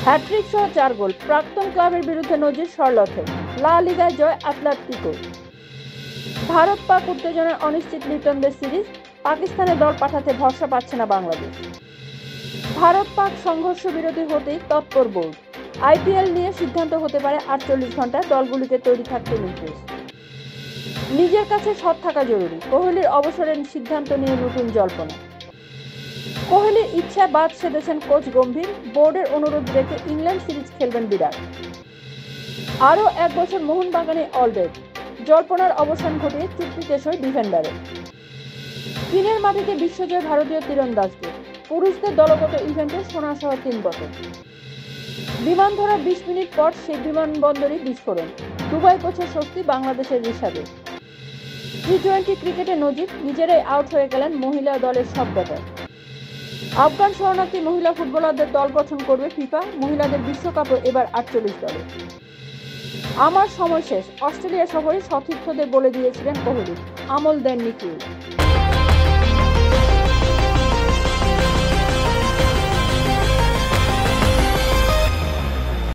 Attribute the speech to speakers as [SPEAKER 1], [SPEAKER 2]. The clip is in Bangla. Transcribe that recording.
[SPEAKER 1] হ্যাট্রিক সহ 4 গোল, প্রাক্তন ক্লাবের বিরুদ্ধে নজির শার্লটের। লা লিগায় জয় আতলেতিকোর। ভারত-পাক উত্তেজনায় অনিশ্চিত লিটনদের সিরিজ, পাকিস্তানে দল পাঠাতে ভরসা পাচ্ছে না বাংলাদেশ। ভারত-পাক সংঘর্ষ বিরতি হতেই তৎপর বোর্ড, আইপিএল নিয়ে সিদ্ধান্ত হতে পারে 48 ঘন্টায়, দলগুলিকে তৈরি থাকতে নির্দেশ। নিজের কাছে সৎ থাকা জরুরি, কোহলির অবসরের সিদ্ধান্ত নিয়ে নতুন জল্পনা। কোহলির ইচ্ছায় বাদ সেধেছেন কোচ গম্ভীর, বোর্ডের অনুরোধ রেখে ইংল্যান্ড সিরিজ খেলবেন বিরাট। আরও 1 বছর মোহনবাগানে অলরেড, জল্পনার অবসান ঘটিয়ে চুক্তিতে সই ডিফেন্ডারের। চীনের মাটিতে বিশ্বজয় ভারতীয় তীরন্দাজদের, পুরুষদের দলগত ইভেন্টে সোনাসহ 3 পদক। বিমান ধরার 20 মিনিট পর সেই বিমানবন্দরই বিস্ফোরণ, দুবাই পৌঁছে স্বস্তি বাংলাদেশের রিশাদের। টি-20 ক্রিকেটে নজির, নিজেরাই আউট হয়ে গেলেন মহিলা দলের সব ব্যাটার। আফগান শরণার্থী মহিলা ফুটবলারদের দল গঠন করবে ফিফা, মহিলাদের বিশ্বকাপও এবার 48 দলে। আমার সময় শেষ, অস্ট্রেলিয়া সফরে সতীর্থদের বলে দিয়েছিলেন কোহলি, আমল দেননি কেউ।